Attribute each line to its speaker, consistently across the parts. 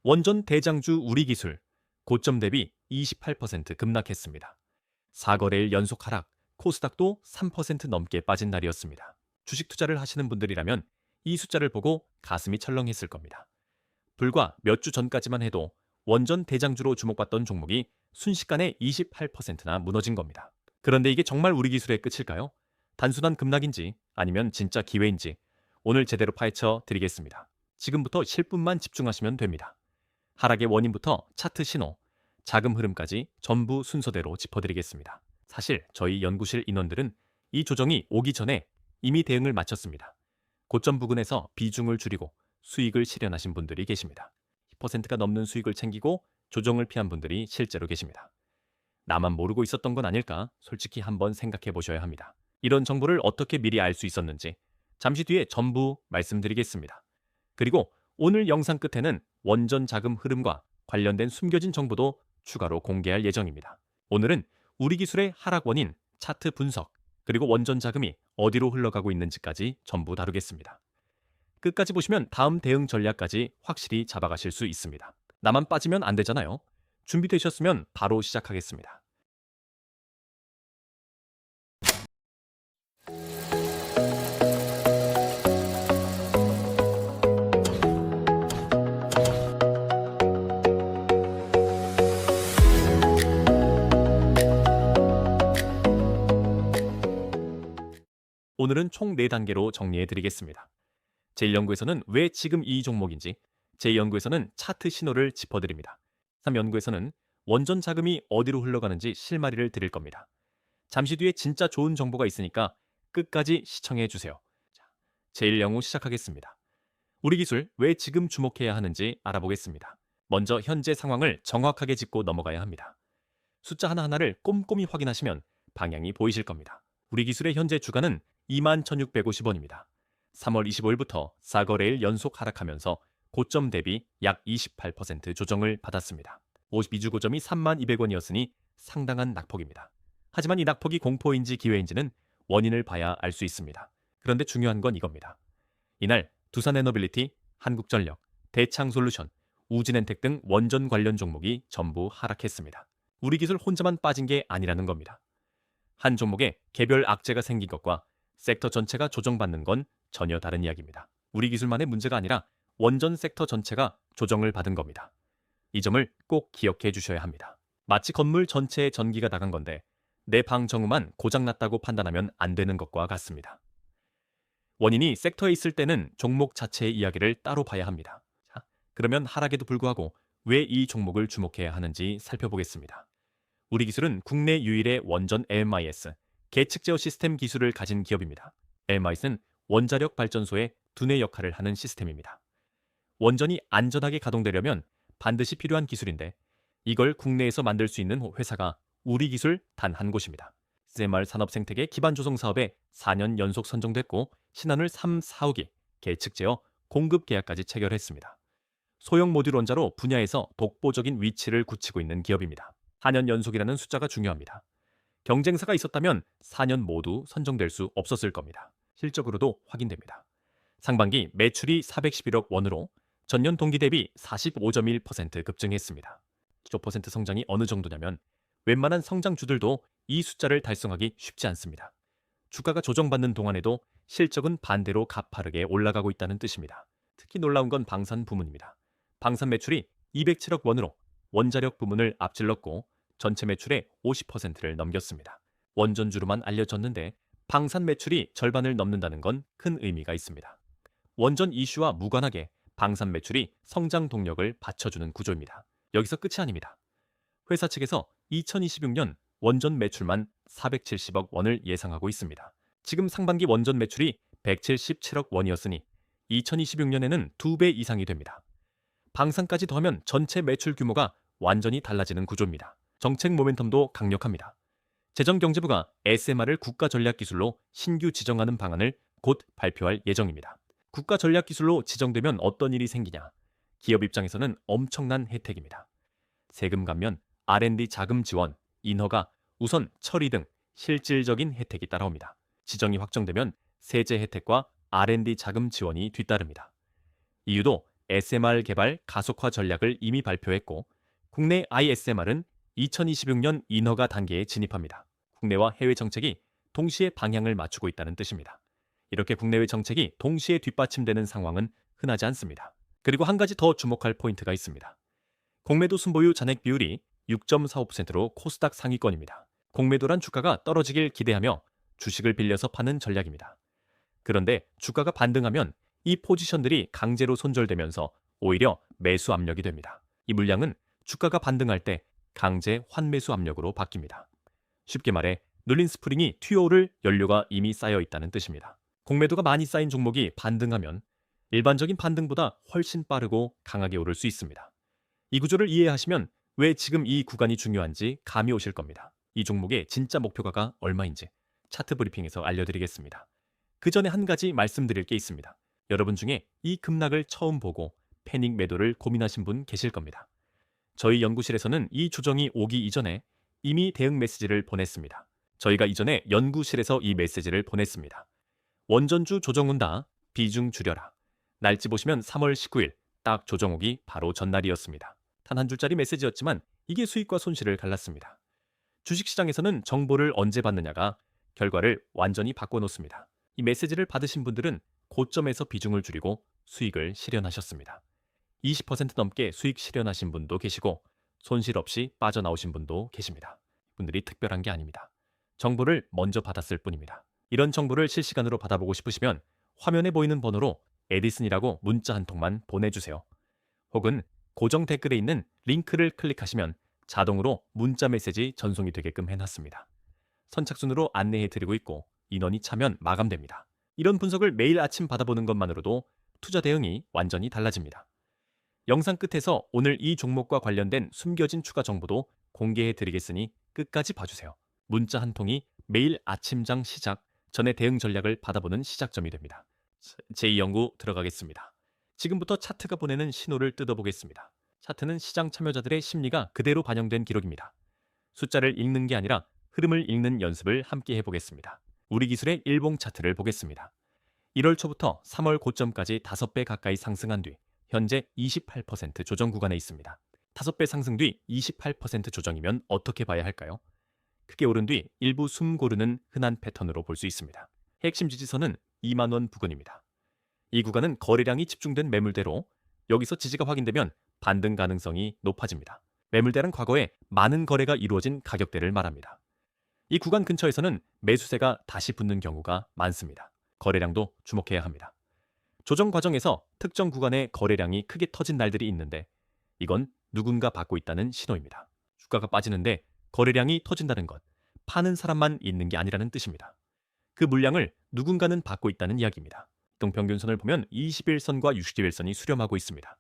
Speaker 1: 원전 대장주 우리기술 고점 대비 28% 급락했습니다. 4거래일 연속 하락, 코스닥도 3% 넘게 빠진 날이었습니다. 주식 투자를 하시는 분들이라면 이 숫자를 보고 가슴이 철렁했을 겁니다. 불과 몇 주 전까지만 해도 원전 대장주로 주목받던 종목이 순식간에 28%나 무너진 겁니다. 그런데 이게 정말 우리 기술의 끝일까요? 단순한 급락인지 아니면 진짜 기회인지 오늘 제대로 파헤쳐 드리겠습니다. 지금부터 실분만 집중하시면 됩니다. 하락의 원인부터 차트 신호, 자금 흐름까지 전부 순서대로 짚어드리겠습니다. 사실 저희 연구실 인원들은 이 조정이 오기 전에 이미 대응을 마쳤습니다. 고점 부근에서 비중을 줄이고 수익을 실현하신 분들이 계십니다. 10%가 넘는 수익을 챙기고 조정을 피한 분들이 실제로 계십니다. 나만 모르고 있었던 건 아닐까? 솔직히 한번 생각해 보셔야 합니다. 이런 정보를 어떻게 미리 알 수 있었는지 잠시 뒤에 전부 말씀드리겠습니다. 그리고 오늘 영상 끝에는 원전 자금 흐름과 관련된 숨겨진 정보도 추가로 공개할 예정입니다. 오늘은 우리 기술의 하락 원인, 차트 분석, 그리고 원전 자금이 어디로 흘러가고 있는지까지 전부 다루겠습니다. 끝까지 보시면 다음 대응 전략까지 확실히 잡아가실 수 있습니다. 나만 빠지면 안 되잖아요. 준비되셨으면 바로 시작하겠습니다. 오늘은 총 4단계로 정리해 드리겠습니다. 제1연구에서는 왜 지금 이 종목인지, 제2연구에서는 차트 신호를 짚어드립니다. 3연구에서는 원전 자금이 어디로 흘러가는지 실마리를 드릴 겁니다. 잠시 뒤에 진짜 좋은 정보가 있으니까 끝까지 시청해 주세요. 제1연구 시작하겠습니다. 우리 기술 왜 지금 주목해야 하는지 알아보겠습니다. 먼저 현재 상황을 정확하게 짚고 넘어가야 합니다. 숫자 하나하나를 꼼꼼히 확인하시면 방향이 보이실 겁니다. 우리 기술의 현재 주가는 21,650원입니다. 3월 25일부터 4거래일 연속 하락하면서 고점 대비 약 28% 조정을 받았습니다. 52주 고점이 32,200원이었으니 상당한 낙폭입니다. 하지만 이 낙폭이 공포인지 기회인지는 원인을 봐야 알 수 있습니다. 그런데 중요한 건 이겁니다. 이날 두산에너빌리티, 한국전력, 대창솔루션, 우진엔텍 등 원전 관련 종목이 전부 하락했습니다. 우리 기술 혼자만 빠진 게 아니라는 겁니다. 한 종목에 개별 악재가 생긴 것과 섹터 전체가 조정받는 건 전혀 다른 이야기입니다. 우리 기술만의 문제가 아니라 원전 섹터 전체가 조정을 받은 겁니다. 이 점을 꼭 기억해 주셔야 합니다. 마치 건물 전체에 전기가 나간 건데 내 방 정후만 고장났다고 판단하면 안 되는 것과 같습니다. 원인이 섹터에 있을 때는 종목 자체의 이야기를 따로 봐야 합니다. 자, 그러면 하락에도 불구하고 왜 이 종목을 주목해야 하는지 살펴보겠습니다. 우리 기술은 국내 유일의 원전 AMIS, 계측 제어 시스템 기술을 가진 기업입니다. AMIS는 원자력 발전소의 두뇌 역할을 하는 시스템입니다. 원전이 안전하게 가동되려면 반드시 필요한 기술인데 이걸 국내에서 만들 수 있는 회사가 우리 기술 단 한 곳입니다. SMR 산업 생태계 기반 조성 사업에 4년 연속 선정됐고 신한울 3, 4호기 계측 제어 공급 계약까지 체결했습니다. 소형 모듈 원자로 분야에서 독보적인 위치를 굳히고 있는 기업입니다. 4년 연속이라는 숫자가 중요합니다. 경쟁사가 있었다면 4년 모두 선정될 수 없었을 겁니다. 실적으로도 확인됩니다. 상반기 매출이 411억 원으로 전년 동기 대비 45.1% 급증했습니다. 15% 성장이 어느 정도냐면 웬만한 성장주들도 이 숫자를 달성하기 쉽지 않습니다. 주가가 조정받는 동안에도 실적은 반대로 가파르게 올라가고 있다는 뜻입니다. 특히 놀라운 건 방산 부문입니다. 방산 매출이 207억 원으로 원자력 부문을 앞질렀고 전체 매출의 50%를 넘겼습니다. 원전주로만 알려졌는데 방산 매출이 절반을 넘는다는 건 큰 의미가 있습니다. 원전 이슈와 무관하게 방산 매출이 성장 동력을 받쳐주는 구조입니다. 여기서 끝이 아닙니다. 회사 측에서 2026년 원전 매출만 470억 원을 예상하고 있습니다. 지금 상반기 원전 매출이 177억 원이었으니 2026년에는 2배 이상이 됩니다. 방산까지 더하면 전체 매출 규모가 완전히 달라지는 구조입니다. 정책 모멘텀도 강력합니다. 재정경제부가 SMR을 국가전략기술로 신규 지정하는 방안을 곧 발표할 예정입니다. 국가전략기술로 지정되면 어떤 일이 생기냐? 기업 입장에서는 엄청난 혜택입니다. 세금 감면, R&D 자금 지원, 인허가, 우선 처리 등 실질적인 혜택이 따라옵니다. 지정이 확정되면 세제 혜택과 R&D 자금 지원이 뒤따릅니다. 이유도 SMR 개발 가속화 전략을 이미 발표했고 국내 ISMR은 2026년 인허가 단계에 진입합니다. 국내와 해외 정책이 동시에 방향을 맞추고 있다는 뜻입니다. 이렇게 국내외 정책이 동시에 뒷받침되는 상황은 흔하지 않습니다. 그리고 한 가지 더 주목할 포인트가 있습니다. 공매도 순보유 잔액 비율이 6.45%로 코스닥 상위권입니다. 공매도란 주가가 떨어지길 기대하며 주식을 빌려서 파는 전략입니다. 그런데 주가가 반등하면 이 포지션들이 강제로 손절되면서 오히려 매수 압력이 됩니다. 이 물량은 주가가 반등할 때 강제 환매수 압력으로 바뀝니다. 쉽게 말해 눌린 스프링이 튀어오를 연료가 이미 쌓여 있다는 뜻입니다. 공매도가 많이 쌓인 종목이 반등하면 일반적인 반등보다 훨씬 빠르고 강하게 오를 수 있습니다. 이 구조를 이해하시면 왜 지금 이 구간이 중요한지 감이 오실 겁니다. 이 종목의 진짜 목표가가 얼마인지 차트 브리핑에서 알려드리겠습니다. 그 전에 한 가지 말씀드릴 게 있습니다. 여러분 중에 이 급락을 처음 보고 패닉 매도를 고민하신 분 계실 겁니다. 저희 연구실에서는 이 조정이 오기 이전에 이미 대응 메시지를 보냈습니다. 저희가 이전에 연구실에서 이 메시지를 보냈습니다. 원전주 조정 온다. 비중 줄여라. 날짜 보시면 3월 19일 딱 조정 오기 바로 전날이었습니다. 단 한 줄짜리 메시지였지만 이게 수익과 손실을 갈랐습니다. 주식시장에서는 정보를 언제 받느냐가 결과를 완전히 바꿔놓습니다. 이 메시지를 받으신 분들은 고점에서 비중을 줄이고 수익을 실현하셨습니다. 20% 넘게 수익 실현하신 분도 계시고 손실 없이 빠져나오신 분도 계십니다. 분들이 특별한 게 아닙니다. 정보를 먼저 받았을 뿐입니다. 이런 정보를 실시간으로 받아보고 싶으시면 화면에 보이는 번호로 에디슨이라고 문자 한 통만 보내주세요. 혹은 고정 댓글에 있는 링크를 클릭하시면 자동으로 문자 메시지 전송이 되게끔 해놨습니다. 선착순으로 안내해드리고 있고 인원이 차면 마감됩니다. 이런 분석을 매일 아침 받아보는 것만으로도 투자 대응이 완전히 달라집니다. 영상 끝에서 오늘 이 종목과 관련된 숨겨진 추가 정보도 공개해드리겠으니 끝까지 봐주세요. 문자 한 통이 매일 아침장 시작 전에 대응 전략을 받아보는 시작점이 됩니다. 제2연구 들어가겠습니다. 지금부터 차트가 보내는 신호를 뜯어보겠습니다. 차트는 시장 참여자들의 심리가 그대로 반영된 기록입니다. 숫자를 읽는 게 아니라 흐름을 읽는 연습을 함께 해보겠습니다. 우리 기술의 일봉 차트를 보겠습니다. 1월 초부터 3월 고점까지 5배 가까이 상승한 뒤 현재 28% 조정 구간에 있습니다. 5배 상승 뒤 28% 조정이면 어떻게 봐야 할까요? 크게 오른 뒤 일부 숨 고르는 흔한 패턴으로 볼 수 있습니다. 핵심 지지선은 2만 원 부근입니다. 이 구간은 거래량이 집중된 매물대로 여기서 지지가 확인되면 반등 가능성이 높아집니다. 매물대란 과거에 많은 거래가 이루어진 가격대를 말합니다. 이 구간 근처에서는 매수세가 다시 붙는 경우가 많습니다. 거래량도 주목해야 합니다. 조정 과정에서 특정 구간의 거래량이 크게 터진 날들이 있는데 이건 누군가 받고 있다는 신호입니다. 주가가 빠지는데 거래량이 터진다는 것, 파는 사람만 있는 게 아니라는 뜻입니다. 그 물량을 누군가는 받고 있다는 이야기입니다. 이동평균선을 보면 21선과 60일선이 수렴하고 있습니다.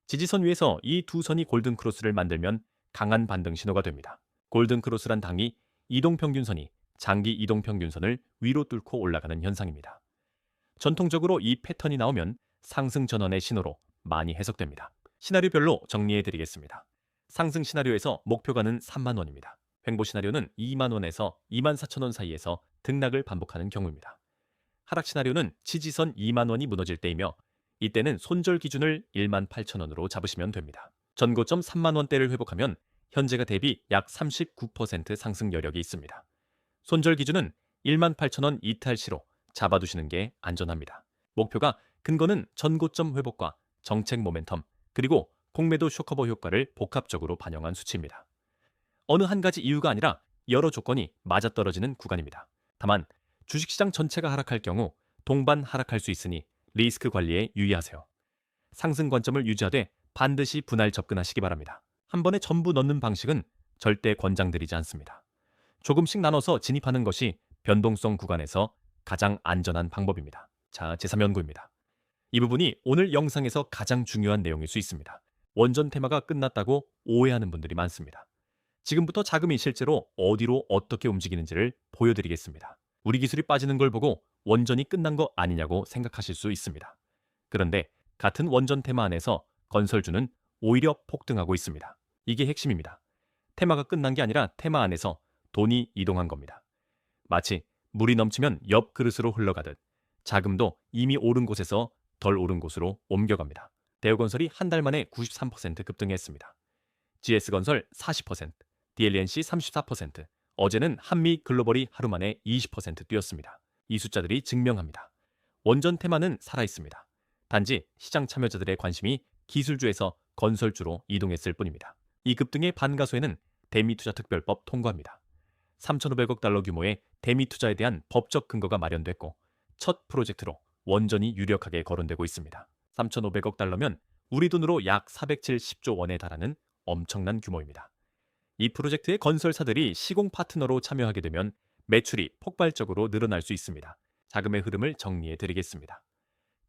Speaker 1: 지지선 위에서 이 두 선이 골든크로스를 만들면 강한 반등 신호가 됩니다. 골든크로스란 당이 이동평균선이 장기 이동평균선을 위로 뚫고 올라가는 현상입니다. 전통적으로 이 패턴이 나오면 상승 전환의 신호로 많이 해석됩니다. 시나리오별로 정리해드리겠습니다. 상승 시나리오에서 목표가는 3만 원입니다. 횡보 시나리오는 2만 원에서 2만 4천 원 사이에서 등락을 반복하는 경우입니다. 하락 시나리오는 지지선 2만 원이 무너질 때이며 이때는 손절 기준을 1만 8천 원으로 잡으시면 됩니다. 전고점 3만 원대를 회복하면 현재가 대비 약 39% 상승 여력이 있습니다. 손절 기준은 1만 8천 원 이탈 시로 잡아두시는 게 안전합니다. 목표가 근거는 전고점 회복과 정책 모멘텀 그리고 공매도 쇼커버 효과를 복합적으로 반영한 수치입니다. 어느 한 가지 이유가 아니라 여러 조건이 맞아떨어지는 구간입니다. 다만 주식시장 전체가 하락할 경우 동반 하락할 수 있으니 리스크 관리에 유의하세요. 상승 관점을 유지하되 반드시 분할 접근하시기 바랍니다. 한 번에 전부 넣는 방식은 절대 권장드리지 않습니다. 조금씩 나눠서 진입하는 것이 변동성 구간에서 가장 안전한 방법입니다. 자, 제3연구입니다. 이 부분이 오늘 영상에서 가장 중요한 내용일 수 있습니다. 원전 테마가 끝났다고 오해하는 분들이 많습니다. 지금부터 자금이 실제로 어디로 어떻게 움직이는지를 보여드리겠습니다. 우리 기술이 빠지는 걸 보고 원전이 끝난 거 아니냐고 생각하실 수 있습니다. 그런데 같은 원전 테마 안에서 건설주는 오히려 폭등하고 있습니다. 이게 핵심입니다. 테마가 끝난 게 아니라 테마 안에서 돈이 이동한 겁니다. 마치 물이 넘치면 옆 그릇으로 흘러가듯 자금도 이미 오른 곳에서 덜 오른 곳으로 옮겨갑니다. 대우건설이 한 달 만에 93% 급등했습니다. GS건설 40%, DLNC 34%, 어제는 한미글로벌이 하루 만에 20% 뛰었습니다. 이 숫자들이 증명합니다. 원전 테마는 살아있습니다. 단지 시장 참여자들의 관심이 기술주에서 건설주로 이동했을 뿐입니다. 이 급등의 반가수에는 대미투자특별법 통과입니다. 3,500억 달러 규모의 대미투자에 대한 법적 근거가 마련됐고 첫 프로젝트로 원전이 유력하게 거론되고 있습니다. 3,500억 달러면 우리 돈으로 약 470조 원에 달하는 엄청난 규모입니다. 이 프로젝트의 건설사들이 시공 파트너로 참여하게 되면 매출이 폭발적으로 늘어날 수 있습니다. 자금의 흐름을 정리해 드리겠습니다.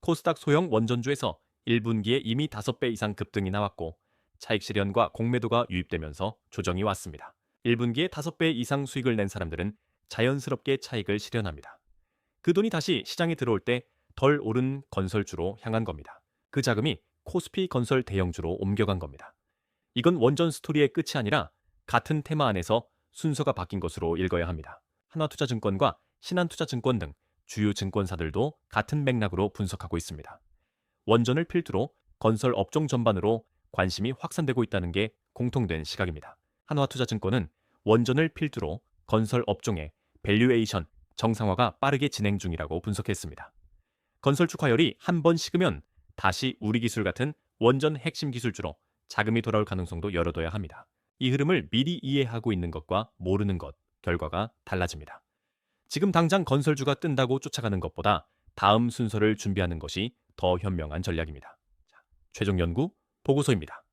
Speaker 1: 코스닥 소형 원전주에서 1분기에 이미 5배 이상 급등이 나왔고 차익 실현과 공매도가 유입되면서 조정이 왔습니다. 1분기에 5배 이상 수익을 낸 사람들은 자연스럽게 차익을 실현합니다. 그 돈이 다시 시장에 들어올 때 덜 오른 건설주로 향한 겁니다. 그 자금이 코스피 건설 대형주로 옮겨간 겁니다. 이건 원전 스토리의 끝이 아니라 같은 테마 안에서 순서가 바뀐 것으로 읽어야 합니다. 한화투자증권과 신한투자증권 등 주요 증권사들도 같은 맥락으로 분석하고 있습니다. 원전을 필두로 건설 업종 전반으로 관심이 확산되고 있다는 게 공통된 시각입니다. 한화투자증권은 원전을 필두로 건설 업종의 밸류에이션 정상화가 빠르게 진행 중이라고 분석했습니다. 건설주 과열이 한 번 식으면 다시 우리 기술 같은 원전 핵심 기술주로 자금이 돌아올 가능성도 열어둬야 합니다. 이 흐름을 미리 이해하고 있는 것과 모르는 것, 결과가 달라집니다. 지금 당장 건설주가 뜬다고 쫓아가는 것보다 다음 순서를 준비하는 것이 더 현명한 전략입니다. 최종 연구 보고서입니다.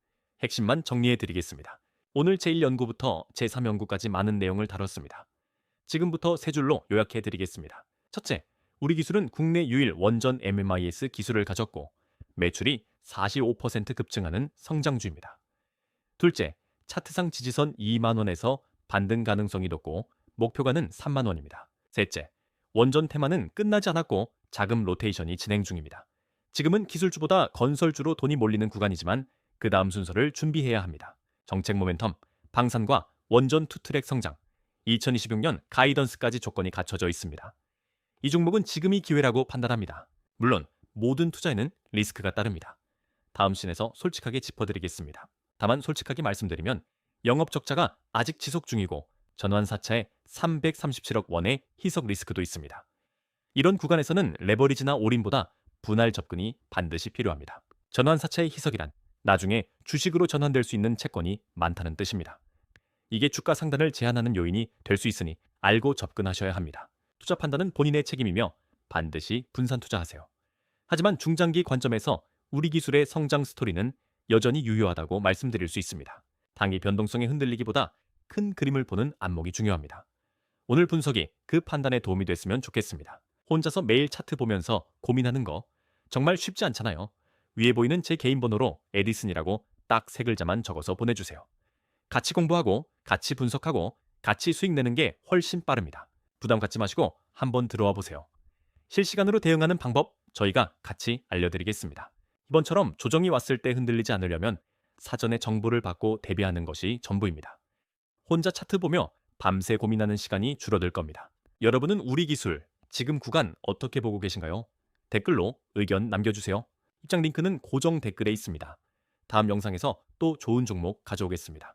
Speaker 1: 핵심만 정리해 드리겠습니다. 오늘 제1연구부터 제3연구까지 많은 내용을 다뤘습니다. 지금부터 세 줄로 요약해 드리겠습니다. 첫째, 우리 기술은 국내 유일 원전 MMIS 기술을 가졌고 매출이 45% 급증하는 성장주입니다. 둘째, 차트상 지지선 2만 원에서 반등 가능성이 높고 목표가는 3만 원입니다. 셋째, 원전 테마는 끝나지 않았고 자금 로테이션이 진행 중입니다. 지금은 기술주보다 건설주로 돈이 몰리는 구간이지만 그 다음 순서를 준비해야 합니다. 정책 모멘텀, 방산과 원전 투트랙 성장, 2026년 가이던스까지 조건이 갖춰져 있습니다. 이 종목은 지금이 기회라고 판단합니다. 물론 모든 투자에는 리스크가 따릅니다. 다음 씬에서 솔직하게 짚어드리겠습니다. 다만 솔직하게 말씀드리면 영업 적자가 아직 지속 중이고 전환사차에 337억 원의 희석 리스크도 있습니다. 이런 구간에서는 레버리지나 올인보다 분할 접근이 반드시 필요합니다. 전환사차의 희석이란 나중에 주식으로 전환될 수 있는 채권이 많다는 뜻입니다. 이게 주가 상단을 제한하는 요인이 될 수 있으니 알고 접근하셔야 합니다. 투자 판단은 본인의 책임이며 반드시 분산 투자하세요. 하지만 중장기 관점에서 우리 기술의 성장 스토리는 여전히 유효하다고 말씀드릴 수 있습니다. 단기 변동성에 흔들리기보다 큰 그림을 보는 안목이 중요합니다. 오늘 분석이 그 판단에 도움이 됐으면 좋겠습니다. 혼자서 매일 차트 보면서 고민하는 거 정말 쉽지 않잖아요. 위에 보이는 제 개인 번호로 에디슨이라고 딱 3글자만 적어서 보내주세요. 같이 공부하고 같이 분석하고 같이 수익 내는 게 훨씬 빠릅니다. 부담 갖지 마시고 한번 들어와 보세요. 실시간으로 대응하는 방법 저희가 같이 알려드리겠습니다. 이번처럼 조정이 왔을 때 흔들리지 않으려면 사전에 정보를 받고 대비하는 것이 전부입니다. 혼자 차트 보며 밤새 고민하는 시간이 줄어들 겁니다. 여러분은 우리 기술, 지금 구간 어떻게 보고 계신가요? 댓글로 의견 남겨주세요. 입장 링크는 고정 댓글에 있습니다. 다음 영상에서 또 좋은 종목 가져오겠습니다.